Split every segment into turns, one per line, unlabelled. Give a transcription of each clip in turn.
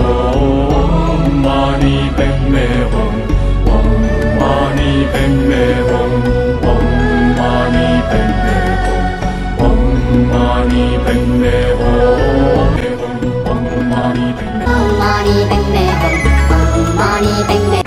Om Mani Padme Hum. Om Mani Padme Hum. Om Mani Padme Hum. Om Mani Padme Hum. Om Mani Padme Hum.
Om Mani Padme Hum. Om Mani Padme.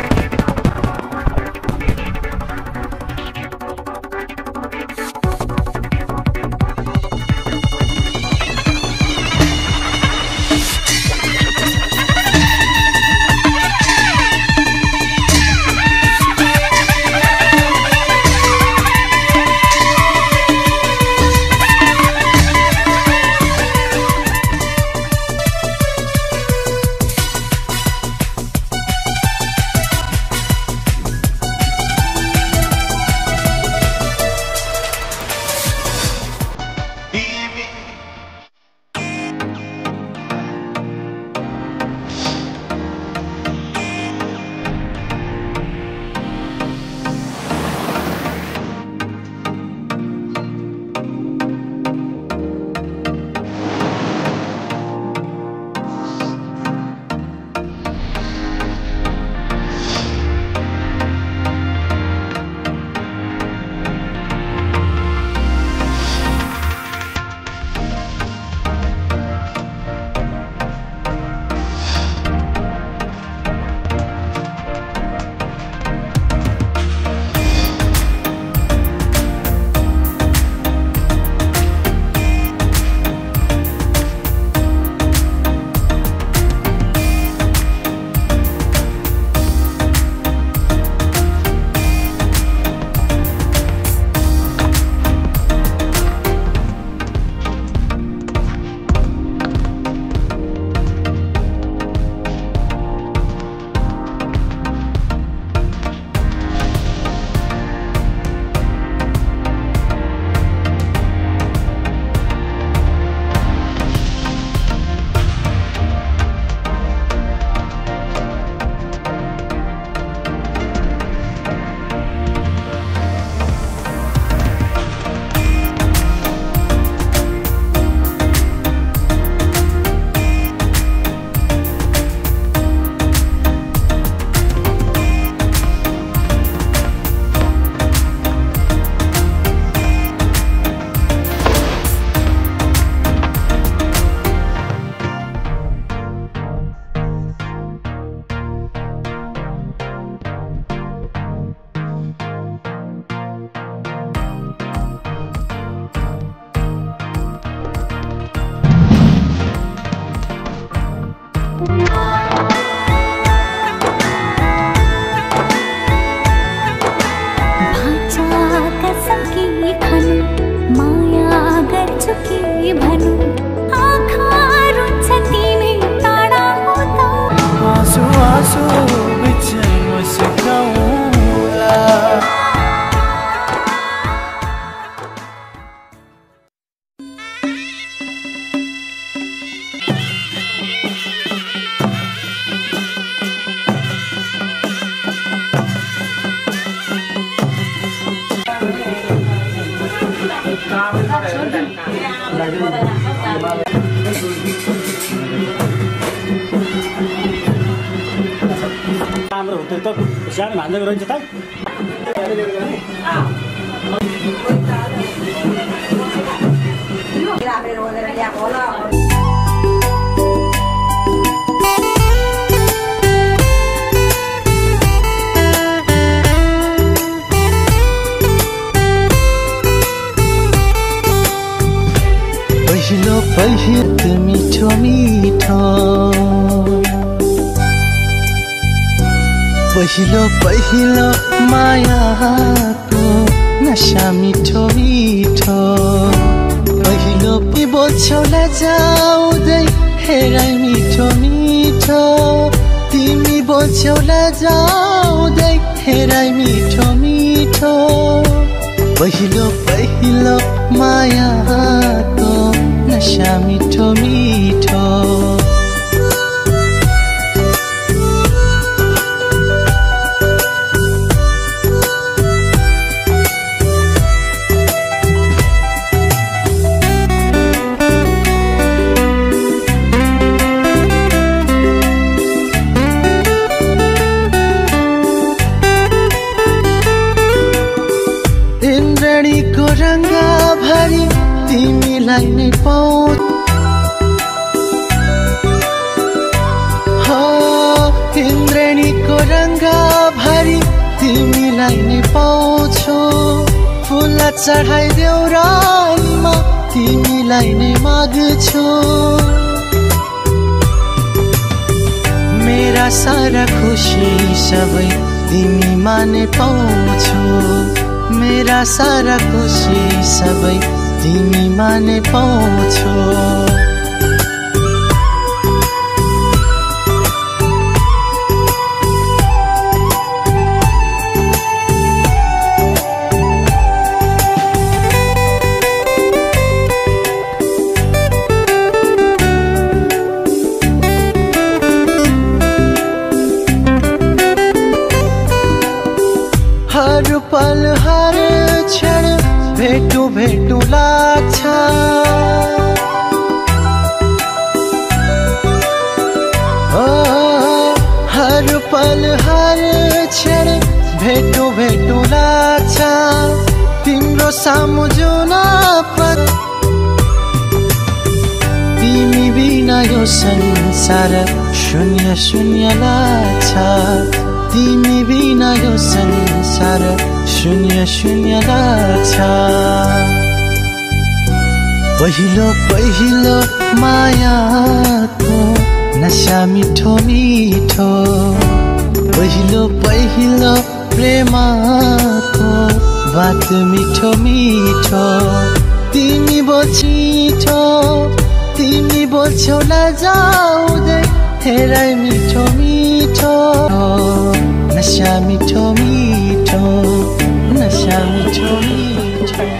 राम्रो हुँदै त सानो भान्जा गरिन्छ त
पहिलो पहिलो मिठो मिठो पहिलो पहिलो मायाको नशा मिठो मिठो पहिलो बोल्छौला जाउँदै हेराइ मिठो मिठो तिमी बोल्छौला जाउँदै हेराइ मिठो मिठो पहिलो पहिलो मायाको नशा मिठो मिठो तिमीलाई नै पाउँ हो इन्द्रेणीको रंग भरी तिमीलाई नै पाउँछु फूल चढाइदेऊ राईमा तिमीलाई नै माग्छु मेरा सारा खुशी सबै तिमीमा नै पाउँछु मेरा सारा खुशी सबै तिमीमा नै पाउँछु हर पल हर क्षण भेटू भेटू लाग्छ हर पल हर क्षण भेटू भेटू लाग्छ तिम्रो सामु जुन पद तिमी बिना यो संसार शून्य शून्य लाग्छ तिमी बिना यो संसार शून्य शून्य लाग्छ पहिलो पहिलो मायाको नशा मिठो मिठो पहिलो पहिलो प्रेमको बात मिठो मिठो तिमी बोल्छौ नजाउँदै हेराइ मिठो मिठो नशा मिठो मिठो नशा मिठो मिठो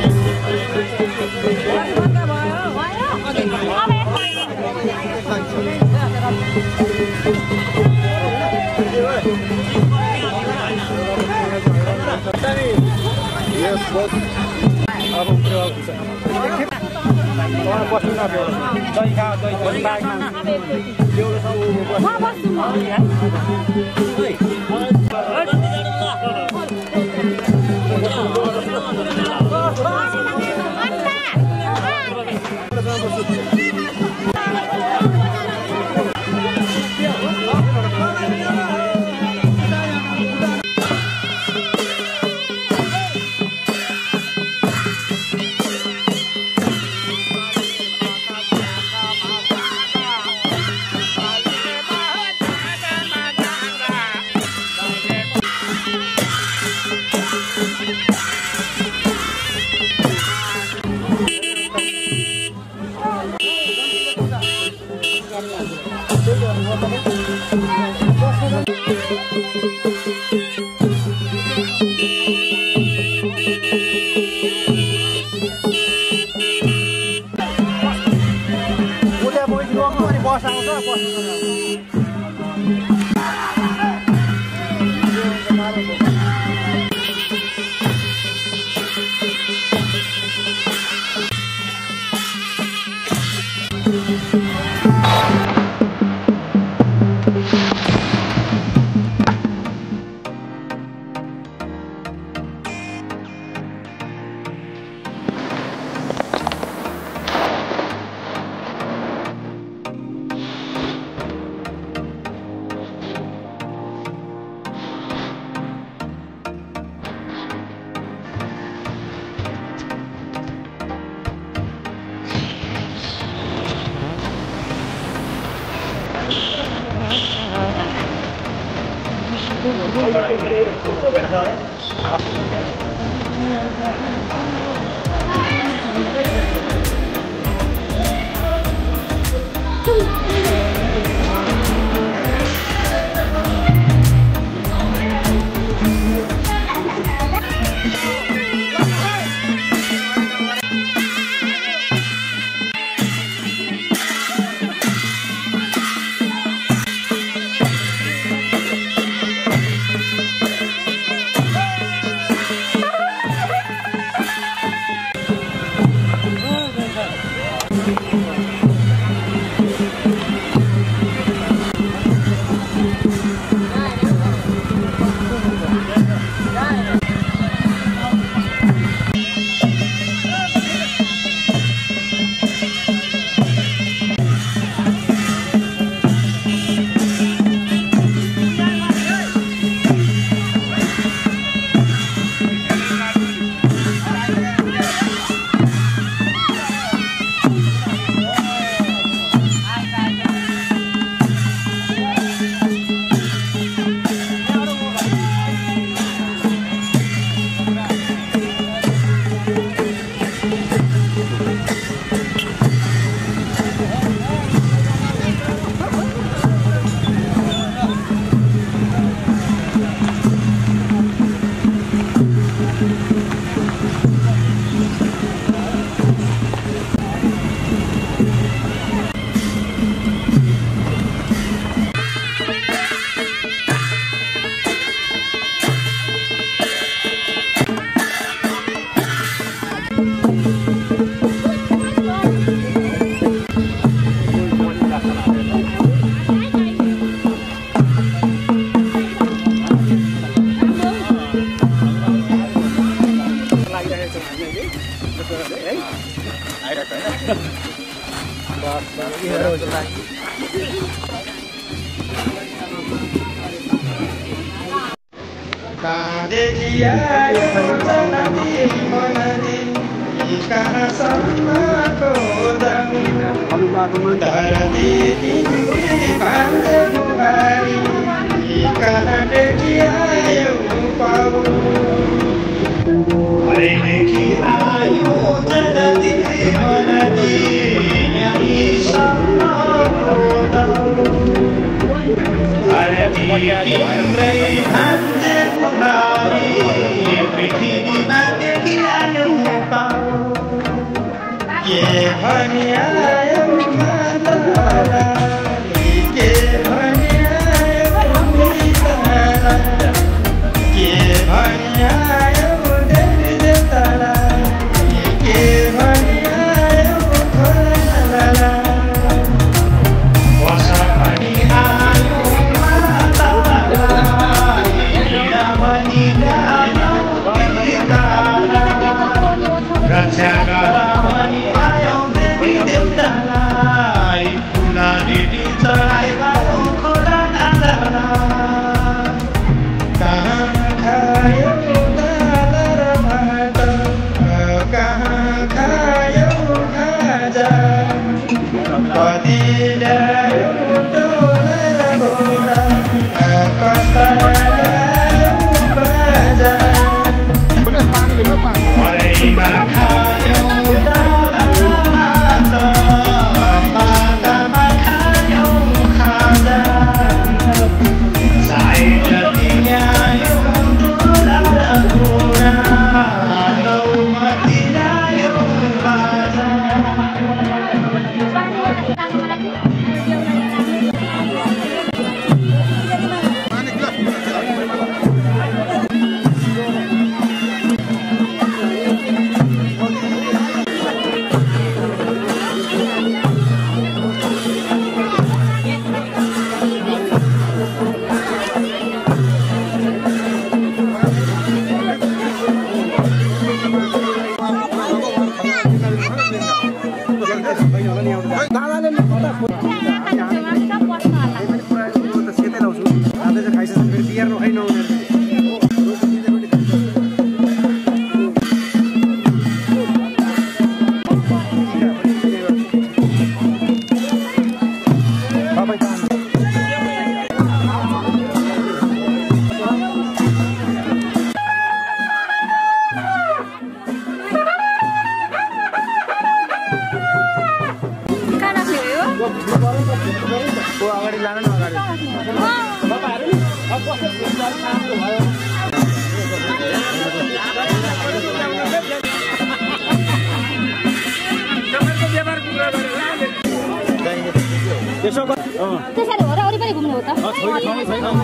त्यसरी हो र वरिपरि घुम्ने हो त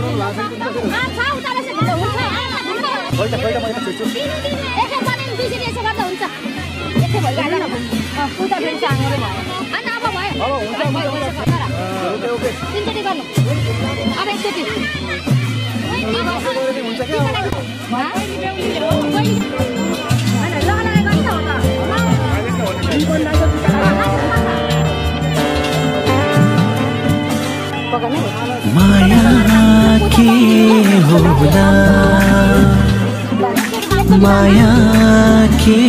माया के होला माया के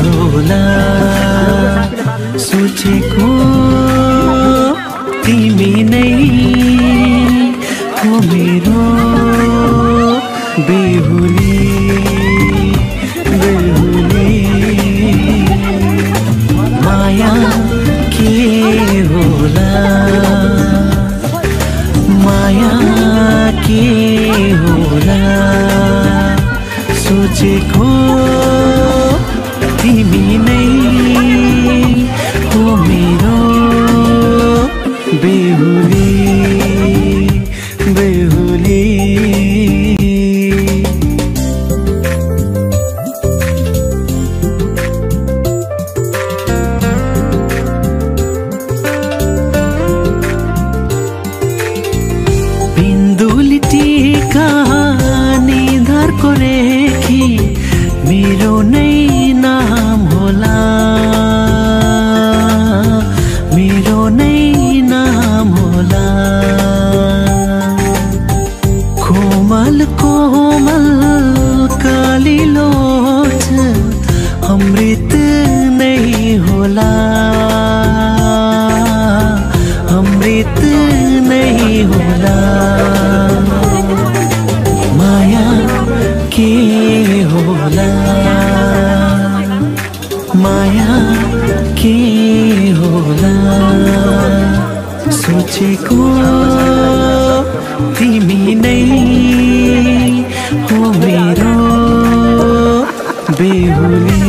होला सोचेको तिमी नै हो मेरो बेहुली बेहुली माया के होला माया के होला सोचेको तिमी नै हो मेरो बेहुली बेहुली बिन्दुली टीका निधार को रेखी सोचेको तिमी नै हो मेरो बेहुली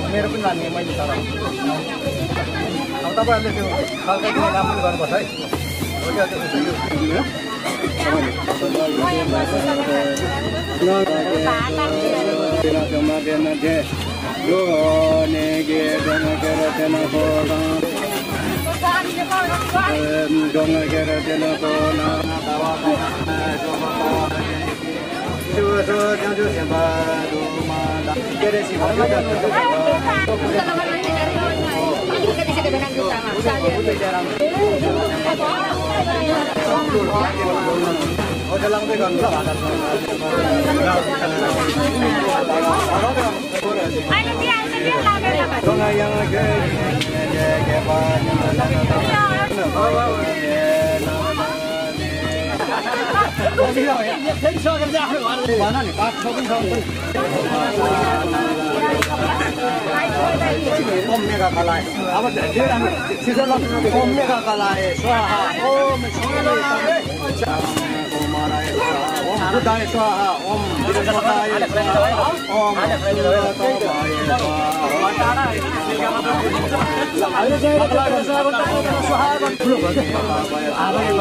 मेरो पनि जान्ने मैले तर अब तपाईहरुले त्यो सरकारी दिने काम पनि गर्नुपर्छ है
फेरि सकेर चाहिँ आफ्नो घर भन नि पाठ पनि
ओम मेगा कलाय अब धेरै राम्रो सिधै ल ओम मेगा कलाय स्वाहा ओम शिवाय ओम माराय ओम बुद्धाय स्वाहा ओम विरजताय स्वाहा ओम सुरताय
अहिले चाहिँ स्वाहा ठुलो भयो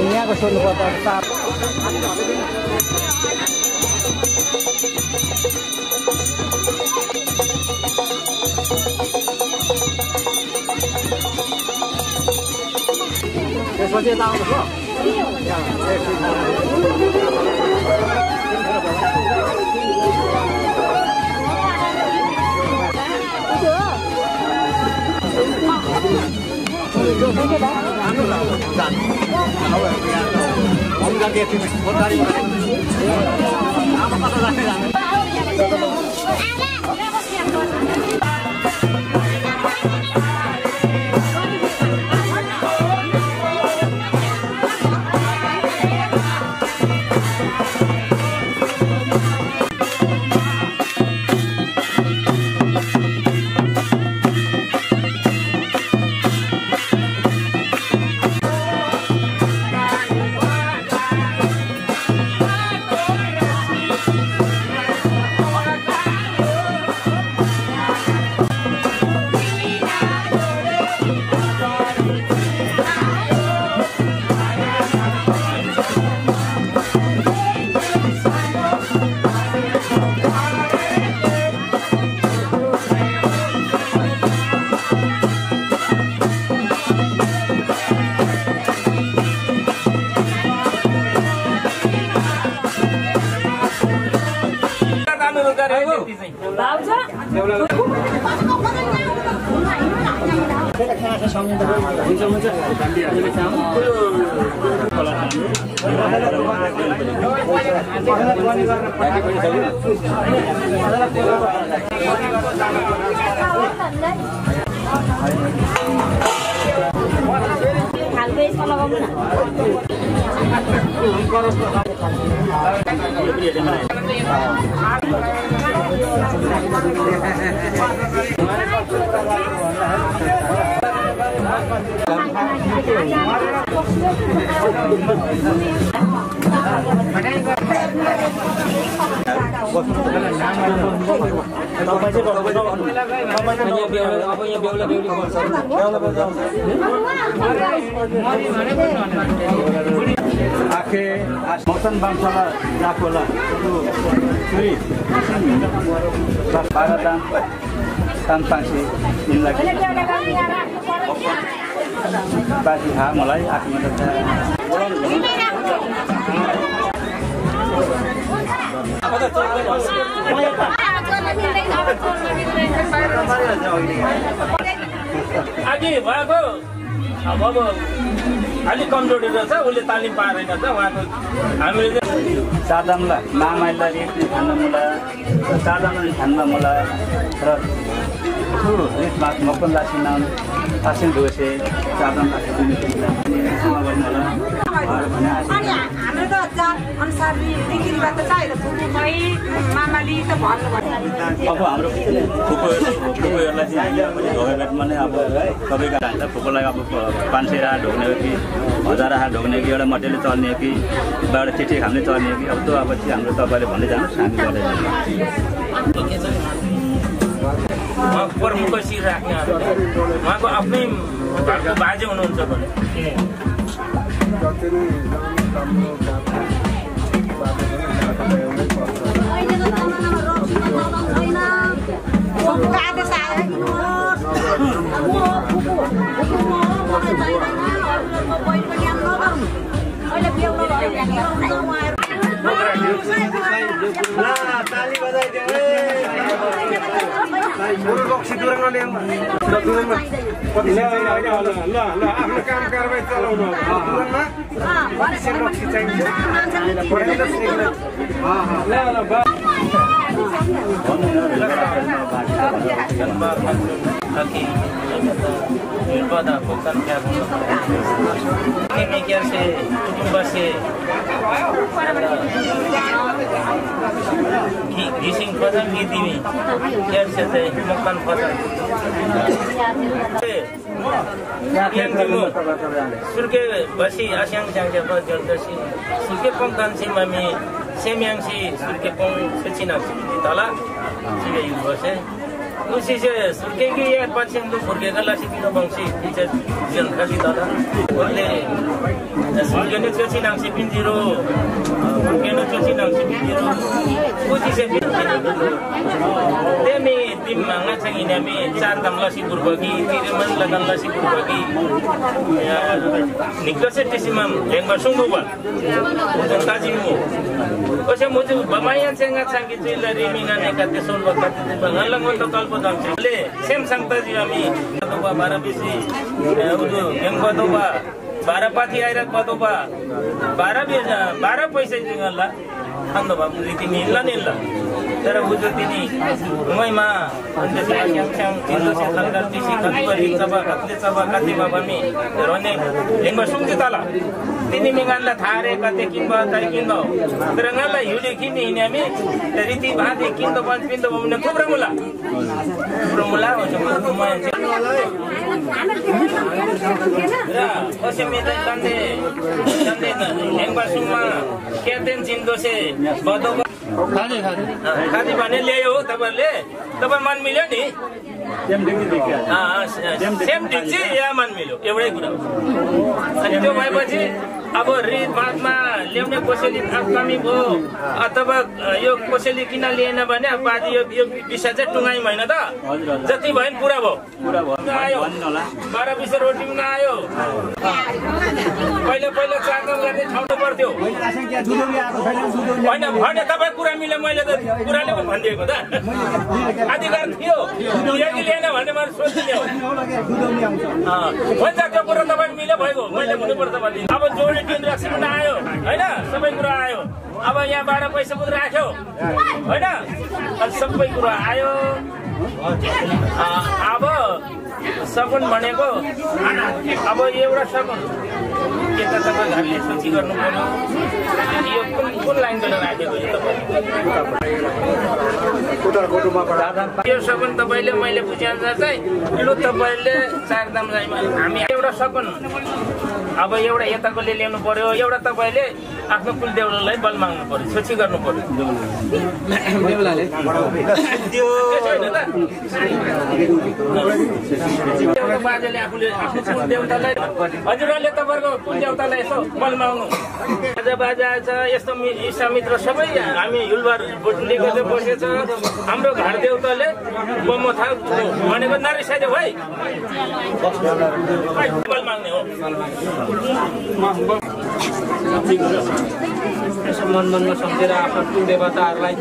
यहाँको सोध्नु पर्दा त्यसपछि यता आखे मौसम बामसाला जाकोला सुरी बारादाम तामसांसी इनलाई बाजी हा मलाई आफै
आगे भएको अब अलि कमजोरी रहेछ उसले तालिम पाएन रहेछ उहाँको हामीले
सादामला मामाइला रेट्ने खान्नमुला सादामले खान्नमुला र ठुलो रेट मास मकनलासी नाम फासिल दोसे
चारदाम राखिदिने सेवा गर्नु होला
अनि हाम्रो त जात अनुसार रीतिरिवाज त चाहियो फुपूमै मामाली त भन्नु
अब हाम्रो फुपूहरूलाई चाहिँ हामीले ढोकाघाटमा नै अब सबैका हाल्छ फुपूलाई अब 500 रात ढोग्ने हो कि 1000 रात ढोग्ने कि एउटा मटेले चल्ने हो कि एउटा चिठी खाने चल्ने हो कि अब त्यो अब चाहिँ हाम्रो तपाईँले भन्दै जानुहोस् हामी गर्दै
उहाँको प्रमुख शिर राख्नेहरूले उहाँको आफ्नै घरको बाजे हुनुहुन्छ भने
ताली बजाइदियो रक्सी दुराङ आफ्नो काम कारबाही चलाउनु रक्सी चाहिन्छ
घिसिङ फजन गिदिमी क्यारसे चाहिँ मक्कान फजन सुर्के बसी आस्याङ स्याङ्से बजर्दसी सुर्के पङ्कान्सी मामी सेम्याङ्सी सुर्के पङ छेचिनाक्सी तला सिगे युबसे उसी से सुर्के की यार पश्चिम तो फुर्के का लाशी किलो बंशी पीछे जनता की दादा बोले सुर्के ने चोची नांगसी पिंजीरो फुर्के ने चोची नांगसी पिंजीरो उसी से ते में टीम मांगा चाहिए ना में 4 दाम लाशी कुर्बागी 3 मन लगन लाशी कुर्बागी निकल से टिसिमम लेंगा सुंगो बा जनता जी मु वैसे मुझे बमाया चेंगा चांगी चीला रिमिंगा ने करते सोन वक्त बंगालंग तो कल ले सेम संगता जी हामी तो बा 12 बिसी उदु गेंगो तो बा 12 पाथी आइरा को बा 12 पैसा जिंगला अन्द बा रीति मिल्ला निल्ला तर उजो तिनी मैमा अन्त चाहिँ छ्याङ तिम्रो से खलगल तिसी कतिबरी चबा कति बाबा मी रने लेंगो सुंगति तला तिनी मिगानला थारे कते किनबा ताइ किन्दो तरंगाला युले किनि हिनेमी रीति भाते किन्दो पञ्च पिन्दो बमने कुब्रमुला हो र कसै मेदै तन्ने लेंगबा सुमा केतेन जिन्दो से बदो खादी भने ल्यायो तपाईहरुले तपाई मन मिल्यो नि सेम डिक्सी या मन मिल्यो एउटै कुरा हो अनि त्यो भएपछि अब रीत बातमा ल्याउने कसैले कमी भयो अथवा यो कसैले किन लिएन भने बाजी यो विषय चाहिँ टुङ्गाइ भएन त जति भयो नि पुरा भयो आयो 12 20 रोटी पनि आयो पहिले 4 काम गर्ने ठाउँ पर्थ्यो होइन भने तपाईँ कुरा मिले मैले त कुराले पनि भनिदिएको त अधिकार थियो यदि लिएन भने मैले सोचिदिएँ हुन्छ त्यो कुरा तपाईँ मिले भइगयो मैले हुनुपर्छ भन्ने अब जोडी टिन रक्सी पनि आयो होइन सबै कुरा आयो अब यहाँ 12 पैसा पनि राख्यो होइन अनि सबै कुरा आयो अब सगुन भनेको अब एउटा सगुन के त तपाईँ घरले सूची गर्नु पर्यो यो कुन लाइनबाट राखेको यो सगुन तपाईँले मैले बुझेअनुसार चाहिँ लु तपाईँले 4 दाम हामी एउटा सगुन अब एउटा यताकोले ल्याउनु पर्यो एउटा तपाईँले आफ्नो कुल देउलालाई बल माग्नु पर्यो सूची गर्नु पर्यो बाजेले आफूले आफ्नो कुल देउतालाई हजुरहरूले तपाईँको कुल देउतालाई यसो बल माग्नु बाजा छ यस्तो इष्टमित्र सबै हामी हिलबार लिएको चाहिँ बसेछ हाम्रो घर देउताले बमोथा भनेको नरिसाइदियो भाइ बल माग्ने हो
यसो मनमा सम्झेर आफ्नो कुल देवताहरूलाई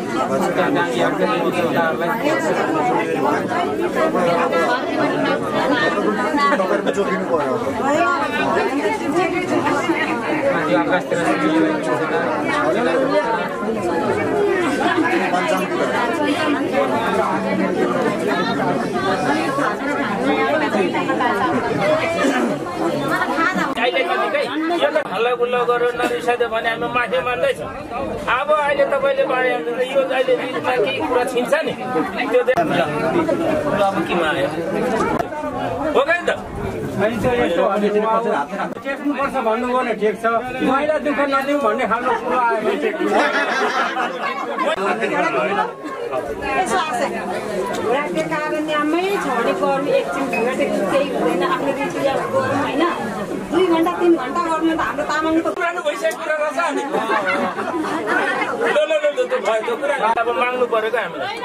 गुल्लो गरेर नरिसाइदियो भने हामी माथि मान्दैछ अब अहिले तपाईँले भने यो अहिले रिजमा केही कुरा छिन्छ नि त्यो अब केमा आयो हो कि त
टेक्नुपर्छ भन्नुभयो भने ठिक छ महिला दुःख नदिउँ भन्ने खालको कुरो आयो
त्यो कारणमै छोडी गर्नु एकछिन केही हुँदैन आफ्नो रीतिया गरौँ होइन 2 घण्टा 3 घण्टा गर्नु त हाम्रो तामाङको
पुरानो भइसकेको कुरा रहेछ अब माग्नु परेको हामीलाई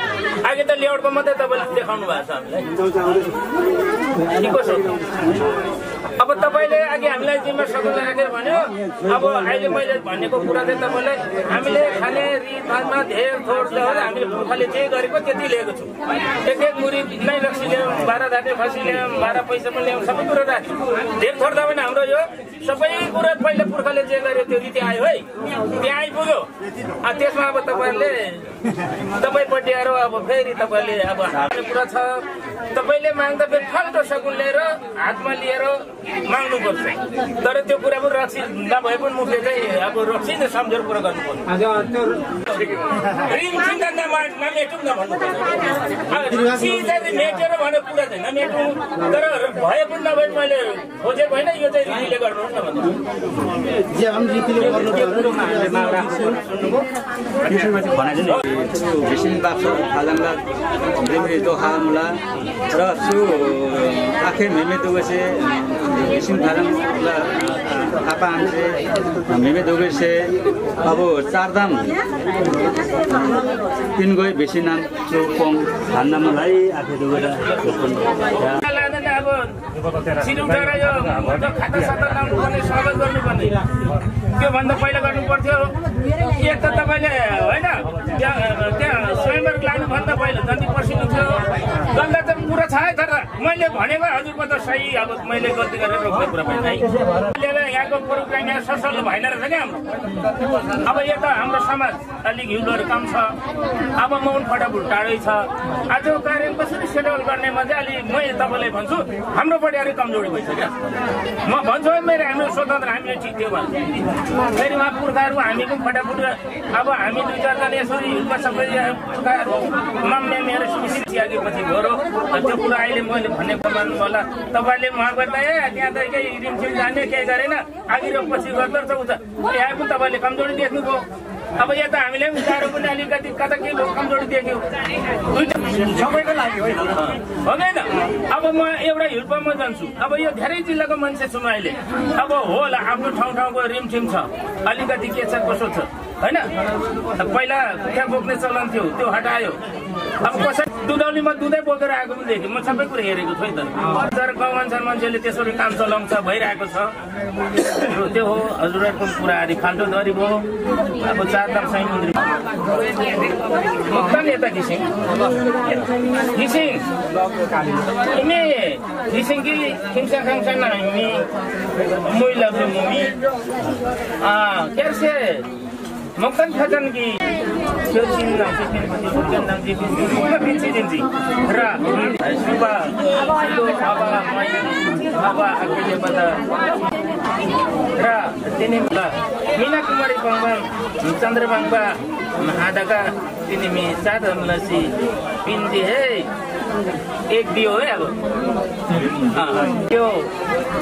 अहिले त लेआउटको मात्रै तपाईँले देखाउनु भएको छ हामीलाई कसो अब तपाईँले अघि हामीलाई जिम्मा सकुन राखेर भन्यो अब अहिले मैले भनेको कुरा चाहिँ तपाईँलाई हामीले खाने रितमा धेर थोर हामीले पुर्खाले जे गरेको त्यति लिएको छु एक मुरी नै रक्सी ल्याउँ 12 धाटे खसी ल्याउँ 12 पैसा पनि ल्याउँ सबै कुरो राख्यौँ धेर थोर त भने हाम्रो यो सबै कुरो पहिले पुर्खाले जे गर्यो त्यो रीति आयो है त्यहाँ आइपुग्यो त्यसमा अब तपाईँहरूले तपाईँपट्टि आएर अब फेरि तपाईँले अब हाम्रो कुरा छ तपाईँले माग्दा फेरि फाल्टो सकुन लिएर हातमा लिएर माग्नुपर्छ तर त्यो कुरा पनि रक्सी नभए पनि मुखले चाहिँ अब रक्सी नै सम्झेर कुरा गर्नुपर्छ मेटेर भनेर कुरा चाहिँ नमेटौँ तर भए पनि नभए मैले खोजेको होइन यो चाहिँ रीतिले गर्नुहोस् न
भिसिन बाक्सो फालाङ्गा रिमरी दोहा मुला र सु आखे मेमे दुगसे भिसिन फालाङ्गा आपा आमसे मेमे दुगसे अब चारदाम तीन गए बेसी नाम चौपङ हान्ना मलाई आखे दुगेर
अब सिरुटार यो खाता साता लाउनुपर्ने स्वागत गर्नुपर्ने त्योभन्दा पहिला गर्नु पर्थ्यो एक त तपाईँले होइन त्यहाँ स्वयंवर लानुभन्दा पहिला जति पर्सिनु थियो गल्दा त पुरा छ है तर मैले भनेको हजुरको त सही अब मैले गल्ती गरेर रोक्ने कुरा पनि है यहाँको प्रोग्राम यहाँ ससल भएन रहेछ क्या हाम्रो अब यो त हाम्रो समाज अलिक हिउँदोहरू कम छ अब मौन फटाफुट टाढै छ आजको कार्य कसरी सेड्युल गर्नेमा चाहिँ अलिक म तपाईँलाई भन्छु हाम्रोपट्टि अलिक कमजोरी भइसक्यो म भन्छु मेरो हाम्रो स्वतन्त्र हामीले ठिक थियो भने फेरि उहाँ पुर्खाहरू हामी पनि फटाफुट अब हामी 2-4 जना यसरी हिउँदमा सबै पुर्खाहरू माम्ने मेरो सुनिश्चित थिएपछि गयो त्यो कुरा अहिले मैले भनेको मान्नु होला तपाईँले उहाँ गर्दा त्यहाँ त केही रिमछिम जाने केही गरेन अघि र पछि गर्दो रहेछ उता यहाँ पनि तपाईँले कमजोरी देख्नुभयो अब यहाँ त हामीले पनि गाह्रो पनि अलिकति कता के कमजोरी देख्यो सबैको लागि होइन अब म एउटा हिल्पामा जान्छु अब यो धेरै जिल्लाको मान्छे छु म अहिले अब होला आफ्नो ठाउँ ठाउँको रिमछिम छ अलिकति के छ कसो छ होइन पहिला त्यहाँ बोक्ने चलन थियो त्यो हटायो अब कसै दुधौलीमा दुधै बोकेर आएको पनि देखेँ म सबै कुरा हेरेको छु है त तर गाउँ अनुसार मान्छेले त्यसरी काम चलाउँछ भइरहेको छ त्यो हो हजुरहरूको कुरा अलिक फाल्टो दरी भयो अब चारधाम साई मन्दिर मुक्तान यता घिसिङ इमे घिसिङ कि खिम्सा खाङसान हामी मैला मुमी क्यार्से मुक्तान खजन कि त्यो चिन नाम चाहिँ र सुबा बाबा आफूले बता र तिनी मीना कुमारी बङ्गाल चन्द्रबाङ्बा आधाका तिनी मी सादा मलसी पिन्जी हे एक दियो है अब त्यो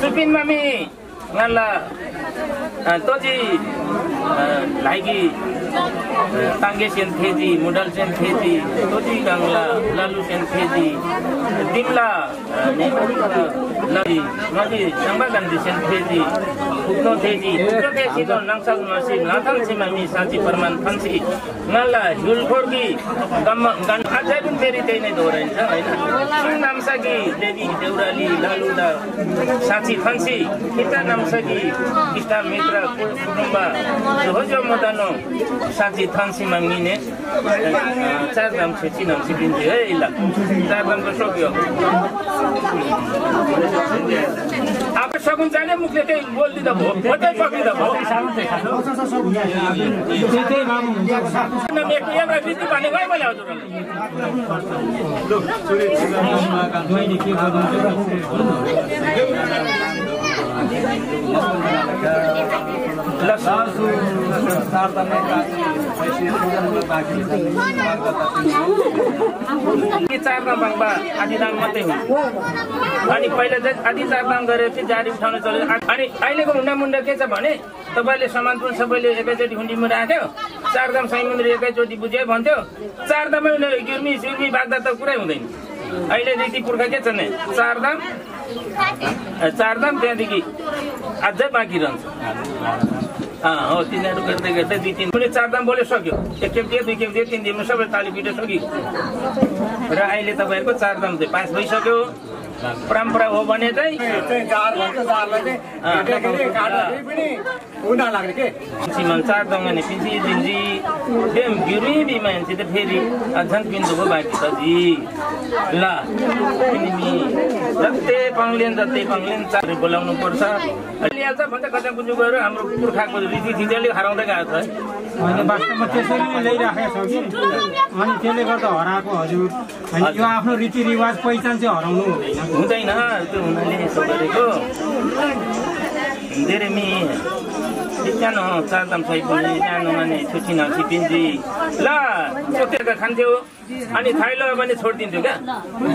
सुपिनमा me ngala toji lagi tangge sen theji modal sen theji toji gangla lalu sen theji dimla lagi magi samba gandi sen theji ukno theji ukno theji to nangsal nasib nathang simami saji perman thansi ngala julkhorgi gan ajai pun feri tene dorain cha haina sing namsagi devi deurali lalu da saji thansi kita namsagi kita mitra kutumba hojo modano saji thansi mangine चार नाम से तीन नाम से दिन है इला चार नाम का शौकिया आप शगुन जाने मुखले के बोल दी दबो पता शौकी दबो ना मैं ये मैं बीती पाने गए बोला तो लोग चारदाम बाङ्बा आदिदाम मात्रै हो अनि पहिला चाहिँ आदि चारदाम गरेपछि जारी उठाउन चल्यो अनि अहिलेको हुन्डामुन्डा के छ भने तपाईँले सामान पनि सबैले एकैचोटि हुन्डीमा राख्यो चारदाम सैमुन्द्री एकैचोटि बुझ्यो भन्थ्यो चारदामै गिर्मी सिर्मी बाग्दा त कुरै हुँदैन अहिले रीति पुर्खा के छ नि चारदाम त्यहाँदेखि अझै बाँकी रहन्छ हो तिनीहरू गर्दै गर्दै 2-3 कुनै चारदाम बोले सक्यो एक खेप दियो 2 खेप दियो 3 दिनमा सबै ताली पिटो सक्यो र अहिले तपाईँहरूको चारदाम चाहिँ पास भइसक्यो परम्परा हो भने चाहिँ सिमन चारदाम गर्ने पिन्सी दिन्जी डेम गिरी मान्छे त फेरि झन् पिन्दुको बाँकी छ जी ल तिमी जस्तै पङ्लेन चार बोलाउनु पर्छ ल्याल्छ भन्छ कता कुजु गएर हाम्रो पुर्खाको रीति थितिले हराउँदै गएको छ
होइन वास्तवमा त्यसरी नै ल्याइराखेको छ कि अनि त्यसले गर्दा हराएको हजुर अनि यो आफ्नो रीतिरिवाज पहिचान चाहिँ हराउनु
हुँदैन त्यो हुनाले यसो गरेको धेरै मि सानो चारदाम सही पनि सानो माने छुट्टी नछिपिन्जी ल सोतेर खान्थ्यो अनि थाइलो पनि छोडिदिन्थ्यो क्या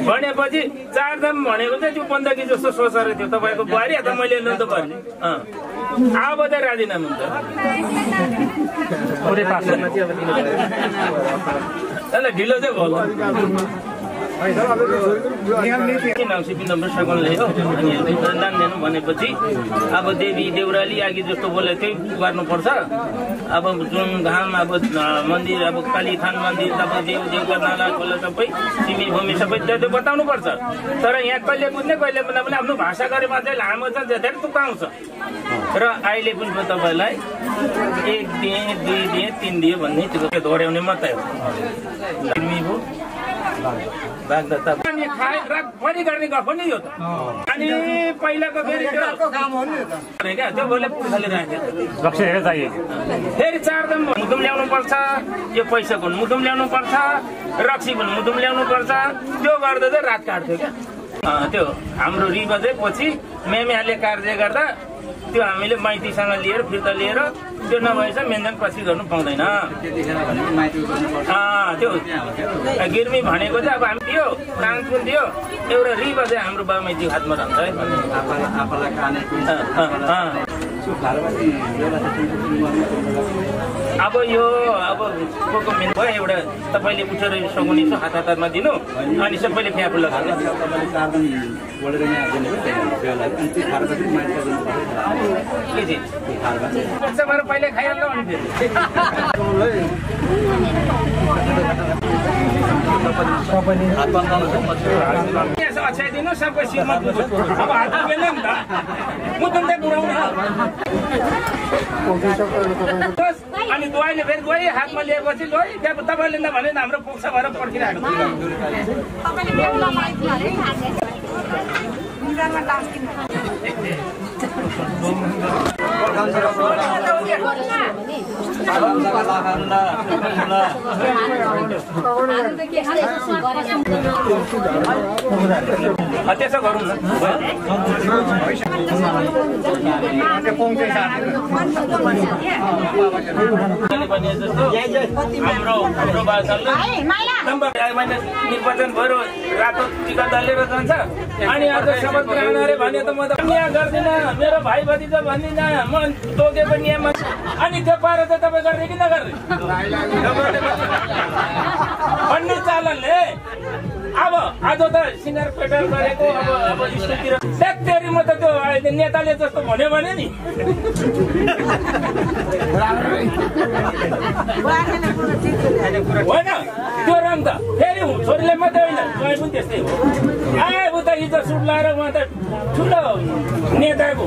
भनेपछि चारदाम भनेको चाहिँ त्यो बन्दकी जस्तो सोचेर थियो तपाईँको बुहारी त मैले ल्याउनु त पर्ने अब त राजीनामा हुन्छ ढिलो चाहिँ भयो नान्देन भनेपछि अब देवी देउराली आगे जस्तो बोले त्यही गर्नुपर्छ अब जुन घाम अब मन्दिर अब कालीथान मन्दिर तपाईँ देव नाला खोला सबै सिमी भूमि सबै त्यो बताउनु पर्छ तर यहाँ कहिले बुझ्ने कहिले बुझ्ने पनि आफ्नो भाषा गरेमा चाहिँ लामो छ धेरै तुकाउँछ र अहिले पनि म तपाईँलाई 1 दिएँ 2 दिएँ 3 दियो भन्ने त्यो दोहोऱ्याउने मात्रै हो अनि रातभरि गर्ने गफ हो नि यो त अनि पहिलाको फेरि त्यो बोले पुर्खाले राख्यो फेरि चारदाम मुदुम ल्याउनु पर्छ यो पैसाको मुदुम ल्याउनु पर्छ रक्सीको मुदुम ल्याउनु पर्छ त्यो गर्दा चाहिँ रात काट्थ्यो क्या त्यो हाम्रो रिवा चाहिँ पछि मेमेहरूले कार्य गर्दा त्यो हामीले माइतीसँग लिएर फिर्ता लिएर त्यो नभएछ मेन्जन पछि गर्नु पाउँदैन त्यो गिर्मी भनेको चाहिँ अब हामी दियो ताङ पनि दियो एउटा रिवा चाहिँ हाम्रो बाबुमाइती हातमा रहन्छ है अब यो अब को मेन भयो एउटा तपाईँले उठेर सघाउने छ हातमा दिनु अनि सबैले फ्याप लगाएर पहिले खाइहाल्नु अनि अछ्याइदिनु सबै शिरमा अब हात पुगेन नि त मुदुम चाहिँ पुऱ्याउनु अनि दुवाईले फेरि दुवै हातमा लिएपछि ल तपाईँले नभने हाम्रो पुग्छ भएर पर्खिरहेको त्यसो गरौँ न निर्वाचन भएर रातो टिका दलेर जान्छ अनि आज शपथ ग्रहण अरे भने त म त न्याय गर्दिनँ मेरो भाइ भतिजा भन्दिनँ म तोकेको न्यायमा अनि त्यो पाएर त तपाईँ गर्ने कि नगर्ने भन्ने चालनले अब आज त सिङ्गार पेटार गरेको अब स्कुलतिर त्यही म त त्यो नेताले जस्तो भन्यो भने नि होइन त्यो रङ त फेरि छोरीले मात्रै होइन तपाईँ पनि त्यस्तै हो आए उता इज्जत सुट लाएर उहाँ त ठुलो नेताको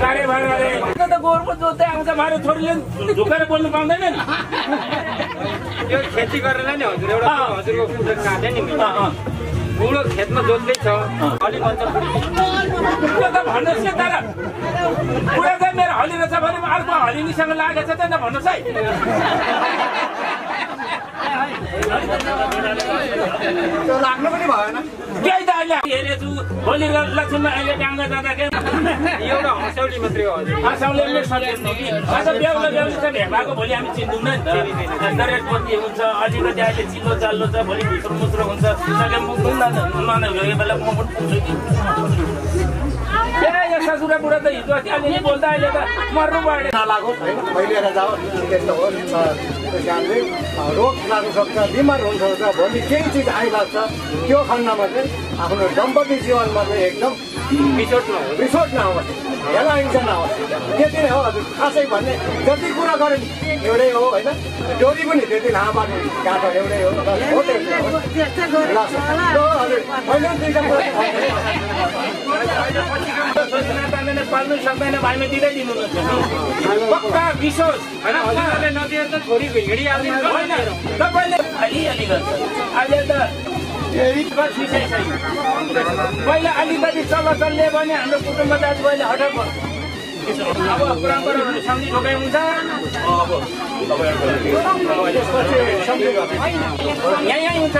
कार्यभारले त गोरुको जोत्दै आउँछ मारो छोरीले झुकेर बोल्नु पाउँदैन नि
यो खेती गरेर नि हजुर एउटा हजुरको कुरो काट्यो नि बुढो खेतमा जोत्दै छ अलि भन्छ
त्यो त भन्नुहोस् न तर बुढा चाहिँ मेरो हली रहेछ भने अर्को हलिनीसँग लागेको छ त्यहाँ भन्नुहोस् है
लाग्नु पनि भएन
केही त मैले हेरेछु भोलि लक्ष्मीमा अहिले डाङ्गा जाँदा के
एउटा हँसौली मात्रै हो हजुर
हँसौलीले सजिलो कि अझ बेहुला बेहुली त भेट भएको भोलि हामी चिन्दैनौँ नि त दरेट पत्ती हुन्छ अलिकति अहिले चिल्लो चाल्लो छ भोलि भित्र मुत्र हुन्छ सके मुख नगएको बेला म पनि पुग्छु कि यो ससुरा बुढा त हिजो अस्ति अलिअलि बोल्दा अहिले त मर्नु पऱ्यो
नलागो फैलिएर जाओ त्यस्तो हो जानले रोग लाग्न सक्छ बिमार हुन सक्छ भोलि केही चिज आइलाग्छ त्यो खण्डमा चाहिँ आफ्नो दम्पती जीवनमा चाहिँ एकदम रिसोर्ट नहोस् हेला हिंसा नहोस् त्यति नै हो हजुर खासै भन्ने जति कुरा गरे एउटै हो होइन डोरी पनि त्यति लामो काठो एउटै हो
पाल्नु सक्दैन भाइमा दिँदै दिनु पक्का विश्वास
होइन हजुरले नदिएर त छोरी हिँडिहाल्नु होइन
तपाईँले अलिअलि गर्छ अहिले त पहिला अलिकति चल्ने भने हाम्रो कुटुम्ब दाजुभाइले हठात अब परम्पराहरू सम्झि ठोकाइ हुन्छ यहीँ हुन्छ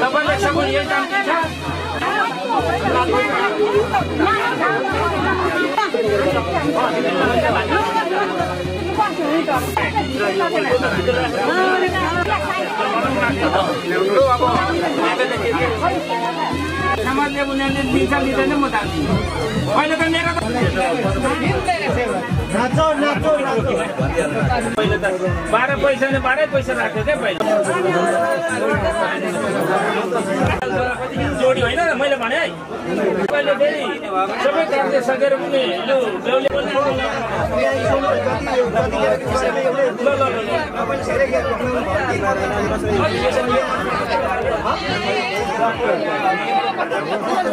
तपाईँले सबै यही काम दिन्छ समाजले उनीहरूले दिन्छ दिँदैन म जान्दिनँ अहिले त मेरो पहिला त 12 पैसा ने 12 पैसा राख्थ्यो क्या पहिला जोडी होइन मैले भने है पहिले फेरि सबै कार्य सकेर पनि यो बेहुली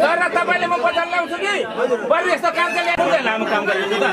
तर तपाईँले म बजार ल्याउँछु कि बरु यस्तो काम चाहिँ ल्याउँदै लामो काम गरिदिनु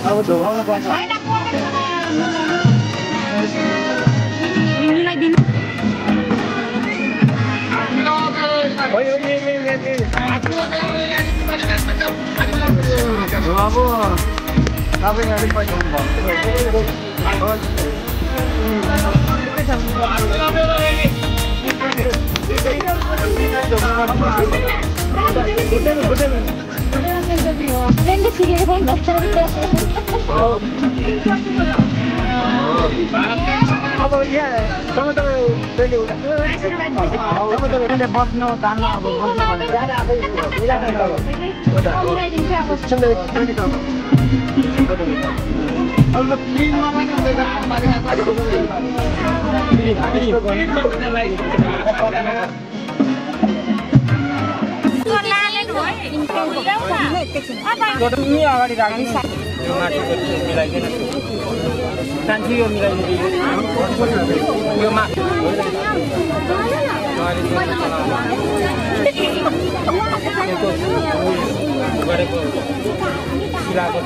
अब धोकाउनु पर्छ अब तपाईँ अलिक पैसा अब यहाँ तपाईँ बस्नु जानु अब
अगाडि राख्नु
यो माथिको मिलाइदिनु कान्छी यो मिलाइदिनु यो माथि गरेको शिलाको